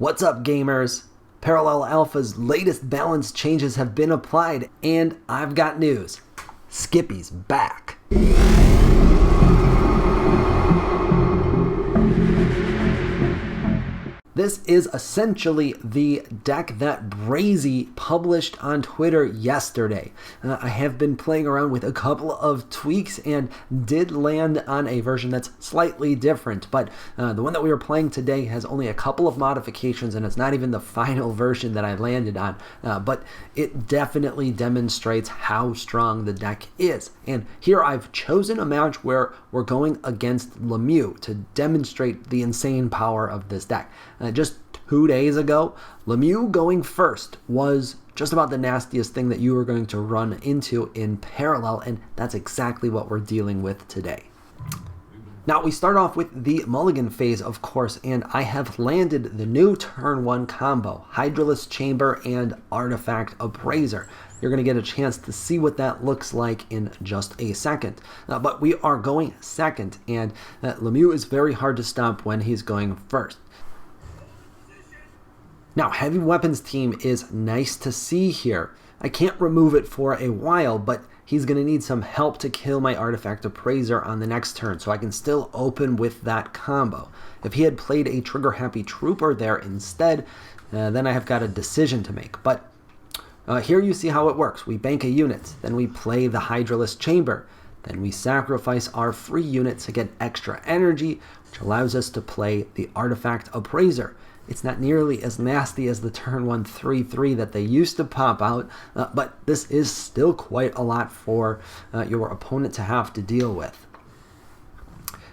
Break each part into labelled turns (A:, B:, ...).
A: What's up, gamers? Parallel Alpha's latest balance changes have been applied, and I've got news. Scipi's back. This is essentially the deck that Brazy published on Twitter yesterday. I have been playing around with a couple of tweaks and did land on a version that's slightly different, but the one that we are playing today has only a couple of modifications and it's not even the final version that I landed on, but it definitely demonstrates how strong the deck is. And here I've chosen a match where we're going against Lemieux to demonstrate the insane power of this deck. Just 2 days ago, Lemieux going first was just about the nastiest thing that you were going to run into in Parallel, and that's exactly what we're dealing with today. Now, we start off with the Mulligan Phase, of course, and I have landed the new turn 1 combo, Hydralisk Chamber and Artifact Appraiser. You're going to get a chance to see what that looks like in just a second. But we are going second, and Lemieux is very hard to stop when he's going first. Now, Heavy Weapons team is nice to see here. I can't remove it for a while, but he's going to need some help to kill my Artifact Appraiser on the next turn, so I can still open with that combo. If he had played a trigger-happy Trooper there instead, then I have got a decision to make. But here you see how it works. We bank a unit, then we play the Hydralisk Chamber, then we sacrifice our free unit to get extra energy, which allows us to play the Artifact Appraiser. It's not nearly as nasty as the turn 1 3/3 that they used to pop out, but this is still quite a lot for your opponent to have to deal with.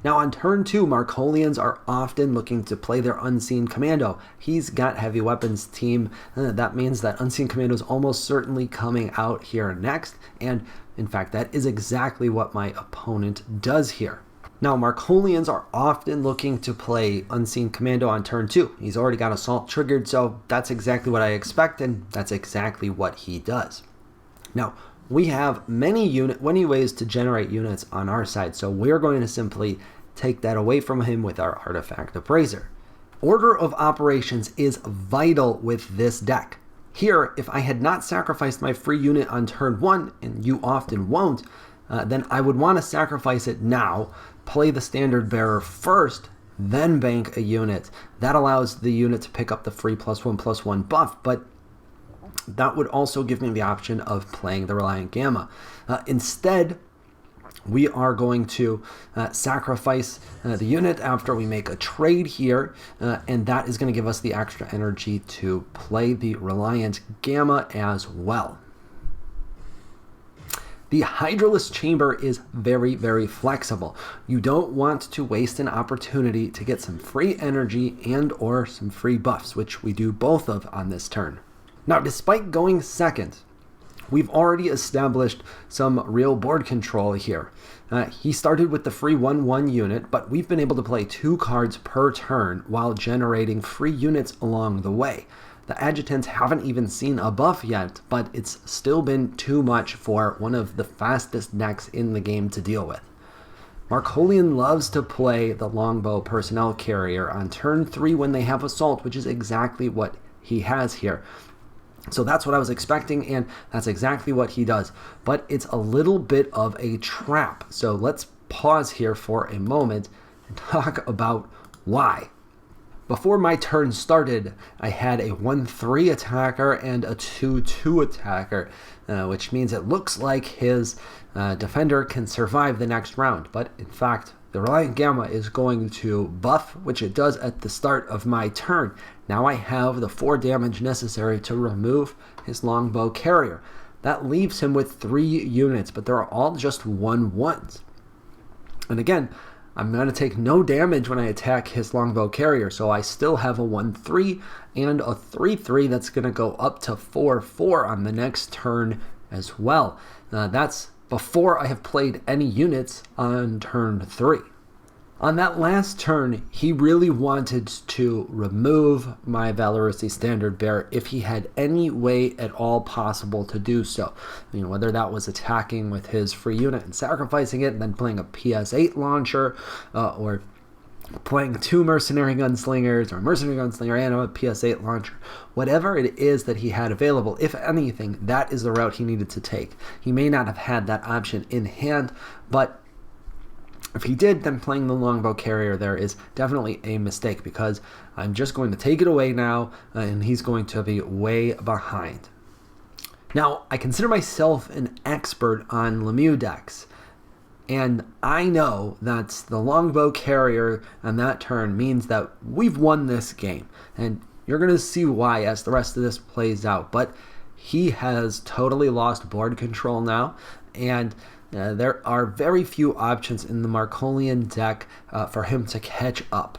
A: Now on turn 2, Markolians are often looking to play their Unseen Commando. He's got Heavy Weapons team. That means that Unseen Commando is almost certainly coming out here next, and in fact that is exactly what my opponent does here. Now, Markolians are often looking to play Unseen Commando on turn 2. He's already got Assault triggered, so that's exactly what I expect, and that's exactly what he does. Now, we have many ways to generate units on our side, so we're going to simply take that away from him with our Artifact Appraiser. Order of operations is vital with this deck. Here, if I had not sacrificed my free unit on turn 1, and you often won't, then I would want to sacrifice it now, play the Standard Bearer first, then bank a unit. That allows the unit to pick up the free +1/+1 buff, but that would also give me the option of playing the Reliant Gamma. Instead, we are going to sacrifice the unit after we make a trade here, and that is going to give us the extra energy to play the Reliant Gamma as well. The Hydralisk Chamber is very, very flexible. You don't want to waste an opportunity to get some free energy and or some free buffs, which we do both of on this turn. Now, despite going second, we've already established some real board control here. He started with the free 1/1 unit, but we've been able to play 2 cards per turn while generating free units along the way. The adjutants haven't even seen a buff yet, but it's still been too much for one of the fastest decks in the game to deal with. Markolian loves to play the Longbow Personnel Carrier on turn 3 when they have Assault, which is exactly what he has here. So that's what I was expecting, and that's exactly what he does. But it's a little bit of a trap. So let's pause here for a moment and talk about why. Before my turn started, I had a 1/3 attacker and a 2/2 attacker, which means it looks like his defender can survive the next round. But in fact, the Reliant Gamma is going to buff, which it does at the start of my turn. Now I have the 4 damage necessary to remove his Longbow Carrier. That leaves him with 3 units, but they're all just 1/1s. And again, I'm going to take no damage when I attack his Longbow Carrier, so I still have a 1/3 and a 3/3 that's going to go up to 4/4 on the next turn as well. That's before I have played any units on turn 3. On that last turn, he really wanted to remove my Valerusi Standard Bearer if he had any way at all possible to do so. Whether that was attacking with his free unit and sacrificing it and then playing a PS8 launcher, or playing 2 Mercenary Gunslingers or a Mercenary Gunslinger and a PS8 launcher. Whatever it is that he had available, if anything, that is the route he needed to take. He may not have had that option in hand, but if he did, then playing the Longbow Carrier there is definitely a mistake, because I'm just going to take it away now, and he's going to be way behind. Now, I consider myself an expert on Lemieux decks, and I know that the Longbow Carrier on that turn means that we've won this game, and you're going to see why as the rest of this plays out. But he has totally lost board control now, and there are very few options in the Markolian deck for him to catch up.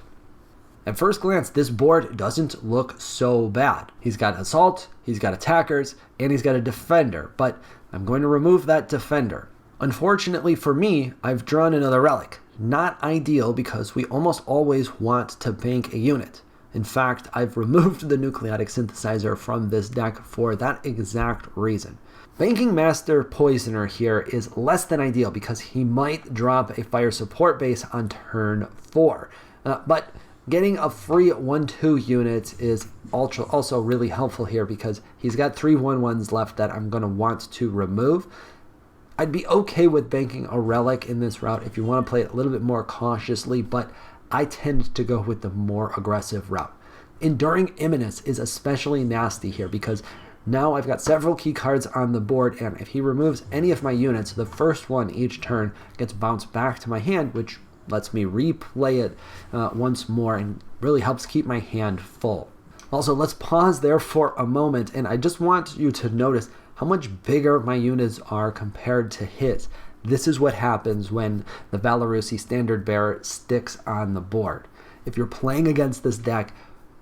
A: At first glance, this board doesn't look so bad. He's got Assault, he's got Attackers, and he's got a Defender, but I'm going to remove that Defender. Unfortunately for me, I've drawn another Relic. Not ideal, because we almost always want to bank a unit. In fact, I've removed the Nucleotic Synthesizer from this deck for that exact reason. Banking Master Poisoner here is less than ideal, because he might drop a Fire Support base on turn 4. But getting a free 1/2 unit is also really helpful here, because he's got 3 1/1s left that I'm going to want to remove. I'd be okay with banking a Relic in this route if you want to play it a little bit more cautiously, but I tend to go with the more aggressive route. Enduring Imminence is especially nasty here, because now I've got several key cards on the board, and if he removes any of my units, the first one each turn gets bounced back to my hand, which lets me replay it once more and really helps keep my hand full. Also, let's pause there for a moment, and I just want you to notice how much bigger my units are compared to his. This is what happens when the Valerusi Standard Bearer sticks on the board. If you're playing against this deck,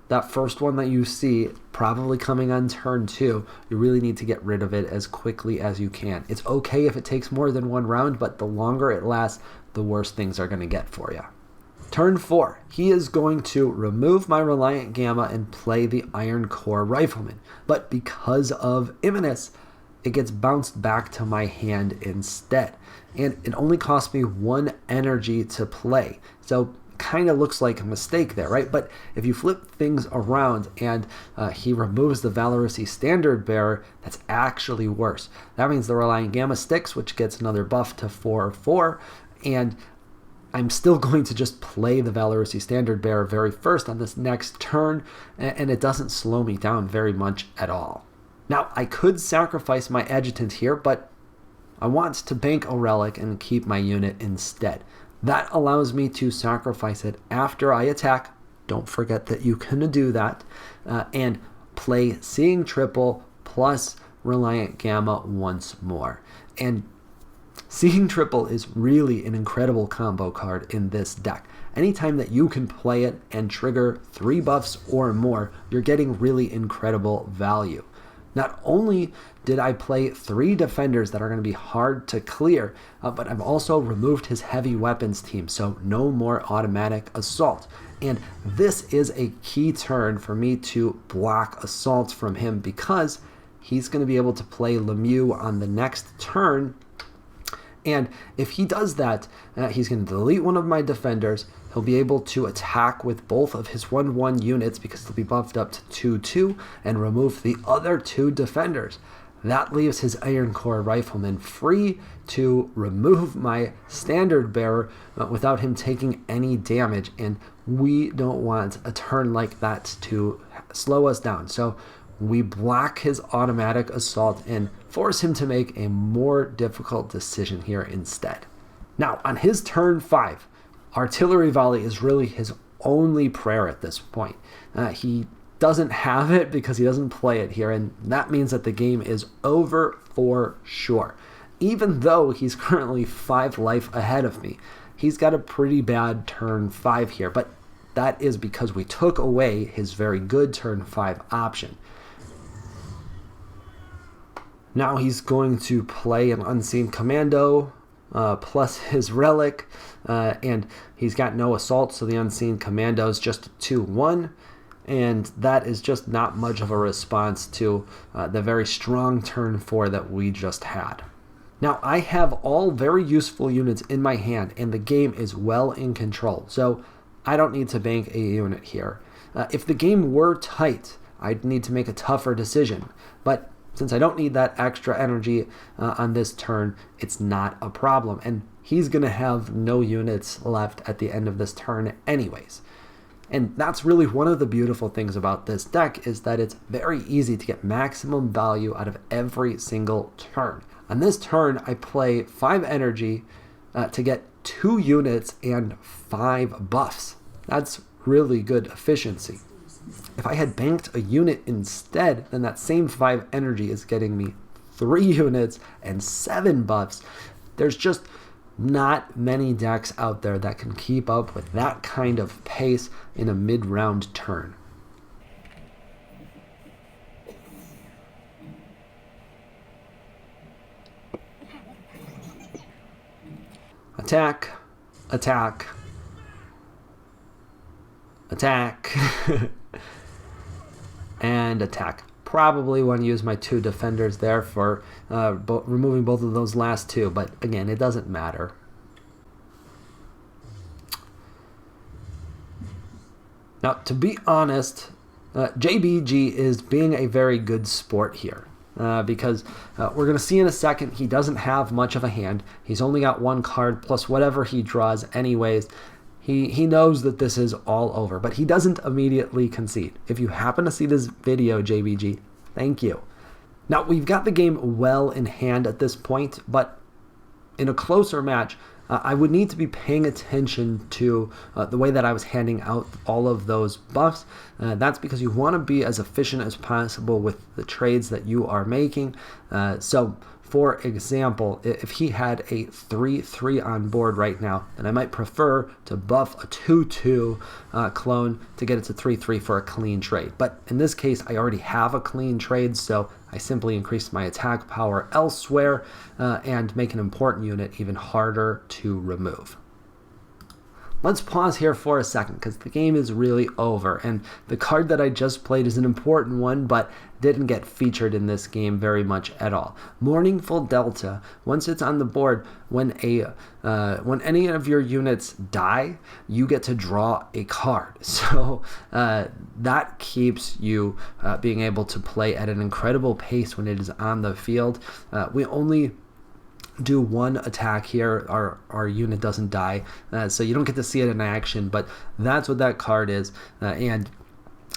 A: that first one that you see probably coming on turn 2, you really need to get rid of it as quickly as you can. It's okay if it takes more than 1 round, but the longer it lasts, the worse things are going to get for you. Turn 4, he is going to remove my Reliant Gamma and play the Ironcore Rifleman. But because of Imminence, it gets bounced back to my hand instead. And it only costs me 1 energy to play. So kind of looks like a mistake there, right? But if you flip things around and he removes the Valerusi Standard Bearer, that's actually worse. That means the Reliant Gamma sticks, which gets another buff to 4/4, and I'm still going to just play the Valerusi Standard Bearer very first on this next turn, and it doesn't slow me down very much at all. Now, I could sacrifice my Adjutant here, but I want to bank a Relic and keep my unit instead. That allows me to sacrifice it after I attack. Don't forget that you can do that. And play Seeing Triple plus Reliant Gamma once more. And Seeing Triple is really an incredible combo card in this deck. Anytime that you can play it and trigger 3 buffs or more, you're getting really incredible value. Not only did I play 3 defenders that are going to be hard to clear, but I've also removed his heavy weapons team, so no more automatic assault. And this is a key turn for me to block assaults from him, because he's going to be able to play Lemieux on the next turn. And if he does that, he's going to delete one of my defenders. He'll be able to attack with both of his 1/1 units, because they'll be buffed up to 2/2, and remove the other 2 defenders. That leaves his Ironcore Rifleman free to remove my Standard Bearer without him taking any damage, and we don't want a turn like that to slow us down. So we block his automatic assault and force him to make a more difficult decision here instead. Now, on his turn 5, Artillery Volley is really his only prayer at this point. He doesn't have it because he doesn't play it here, and that means that the game is over for sure. Even though he's currently 5 life ahead of me, he's got a pretty bad turn 5 here, but that is because we took away his very good turn 5 option. Now he's going to play an Unseen Commando plus his Relic, and he's got no assault, so the Unseen Commando is just a 2/1, and that is just not much of a response to the very strong turn 4 that we just had. Now, I have all very useful units in my hand, and the game is well in control, so I don't need to bank a unit here. If the game were tight, I'd need to make a tougher decision. But since I don't need that extra energy on this turn, it's not a problem. And he's going to have no units left at the end of this turn anyways. And that's really one of the beautiful things about this deck, is that it's very easy to get maximum value out of every single turn. On this turn, I play 5 energy to get 2 units and 5 buffs. That's really good efficiency. If I had banked a unit instead, then that same 5 energy is getting me 3 units and 7 buffs. There's just not many decks out there that can keep up with that kind of pace in a mid-round turn. Attack, attack, attack, and attack. Probably want to use my 2 defenders there for removing both of those last 2, but again, it doesn't matter. Now, to be honest, JBG is being a very good sport here. Because we're going to see in a second, he doesn't have much of a hand. He's only got 1 card plus whatever he draws anyways. He knows that this is all over, but he doesn't immediately concede. If you happen to see this video, JBG, thank you. Now, we've got the game well in hand at this point, but in a closer match, I would need to be paying attention to the way that I was handing out all of those buffs. That's because you want to be as efficient as possible with the trades that you are making. So, for example, if he had a 3/3 on board right now, then I might prefer to buff a 2/2 clone to get it to 3/3 for a clean trade. But in this case, I already have a clean trade, so I simply increase my attack power elsewhere and make an important unit even harder to remove. Let's pause here for a second, because the game is really over, and the card that I just played is an important one, but didn't get featured in this game very much at all. Mournful Delta, once it's on the board, when any of your units die, you get to draw a card. So that keeps you being able to play at an incredible pace when it is on the field. We only do 1 attack here, our unit doesn't die, so you don't get to see it in action, but that's what that card is. And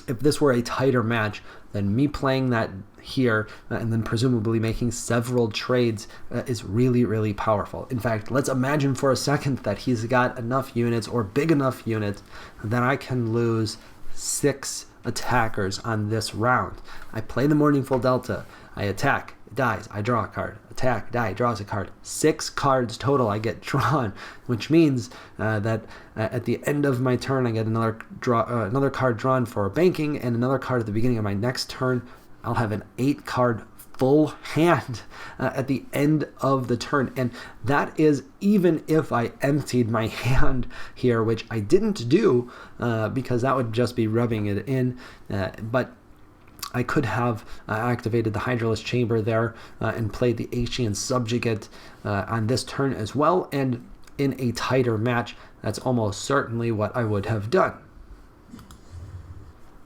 A: if this were a tighter match, then me playing that here and then presumably making several trades is really, really powerful. In fact, let's imagine for a second that he's got enough units, or big enough units, that I can lose 6 attackers on this round. I play the Mournful Delta, I attack, it dies, I draw a card, attack, die, draws a card. 6 cards total I get drawn, which means that at the end of my turn I get another card drawn for banking, and another card at the beginning of my next turn. I'll have an 8-card full hand at the end of the turn, and that is even if I emptied my hand here, which I didn't do because that would just be rubbing it in, but I could have activated the Hydraless Chamber there and played the Aegean Subjugate on this turn as well, and in a tighter match, that's almost certainly what I would have done.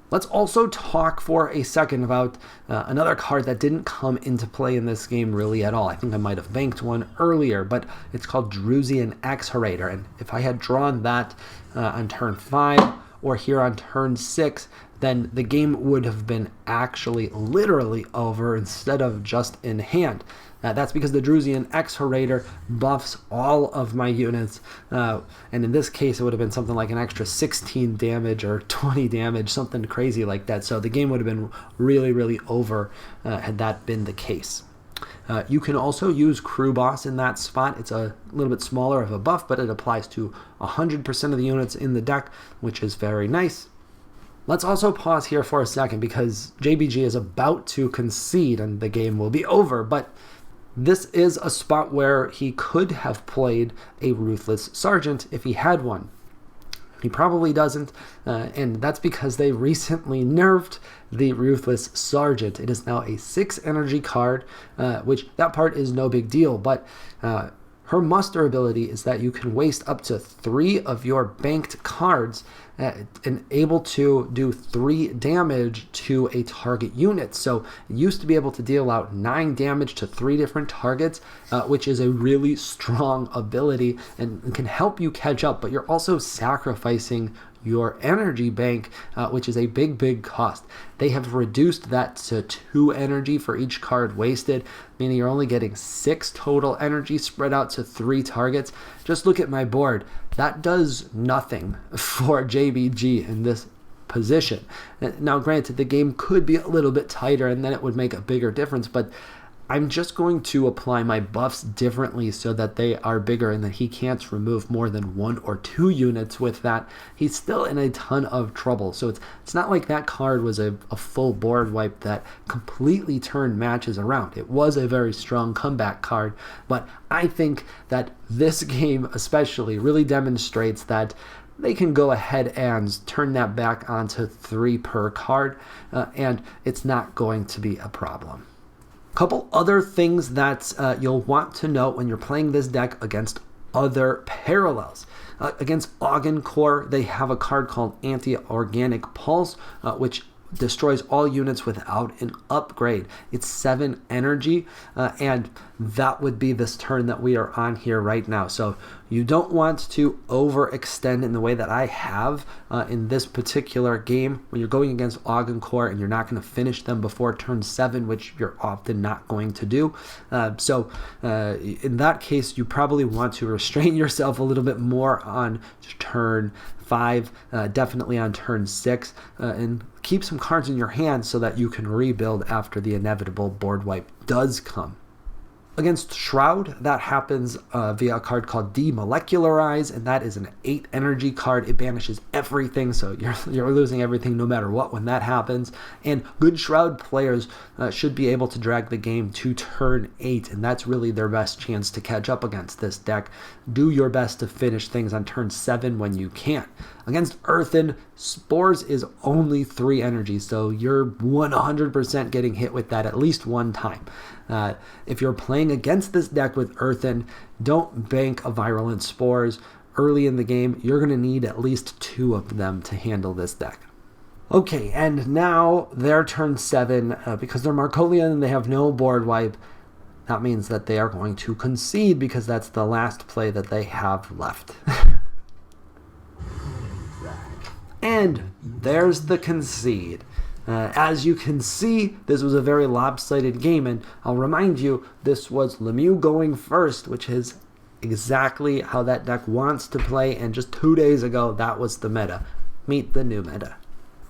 A: Let's also talk for a second about another card that didn't come into play in this game really at all. I think I might have banked one earlier, but it's called Drusian Exhorator, and if I had drawn that on turn 5 or here on turn 6, then the game would have been actually literally over instead of just in hand. That's because the Drusian Exhorator buffs all of my units, and in this case it would have been something like an extra 16 damage or 20 damage, something crazy like that. So the game would have been really, really over had that been the case. You can also use Crew Boss in that spot. It's a little bit smaller of a buff, but it applies to 100% of the units in the deck, which is very nice. Let's also pause here for a second because JBG is about to concede and the game will be over, but this is a spot where he could have played a Ruthless Sergeant if he had one. He probably doesn't, and that's because they recently nerfed the Ruthless Sergeant. It is now a 6 energy card, which that part is no big deal, but Her muster ability is that you can waste up to 3 of your banked cards and able to do 3 damage to a target unit. So it used to be able to deal out 9 damage to 3 different targets, which is a really strong ability and can help you catch up, but you're also sacrificing your energy bank, which is a big cost. They have reduced that to 2 energy for each card wasted, meaning you're only getting 6 total energy spread out to 3 targets. Just look at my board. That does nothing for JBG in this position. Now, granted, the game could be a little bit tighter and then it would make a bigger difference, but I'm just going to apply my buffs differently so that they are bigger and that he can't remove more than 1 or 2 units with that. He's still in a ton of trouble. So it's not like that card was a full board wipe that completely turned matches around. It was a very strong comeback card, but I think that this game especially really demonstrates that they can go ahead and turn that back onto 3 per card, and it's not going to be a problem. Couple other things that you'll want to note when you're playing this deck against other parallels. Against Augencore, they have a card called Anti-Organic Pulse, which destroys all units without an upgrade. It's 7 energy, and that would be this turn that we are on here right now. So you don't want to overextend in the way that I have in this particular game when you're going against Augencore and you're not going to finish them before turn 7, which you're often not going to do. So in that case, you probably want to restrain yourself a little bit more on turn 5, definitely on turn 6, and keep some cards in your hand so that you can rebuild after the inevitable board wipe does come. Against Shroud, that happens via a card called Demolecularize, and that is an 8 energy card. It banishes everything, so you're losing everything no matter what when that happens. And good Shroud players should be able to drag the game to turn 8, and that's really their best chance to catch up against this deck. Do your best to finish things on turn 7 when you can. Against Earthen, Spores is only 3 energy, so you're 100% getting hit with that at least one time. If you're playing against this deck with Earthen, don't bank a Virulent Spores. Early in the game, you're going to need at least 2 of them to handle this deck. Okay, and now their turn 7, because they're Markolian and they have no board wipe, that means that they are going to concede because that's the last play that they have left. And there's the concede. As you can see, this was a very lopsided game, and I'll remind you, this was Lemieux going first, which is exactly how that deck wants to play, and just 2 days ago, that was the meta. Meet the new meta.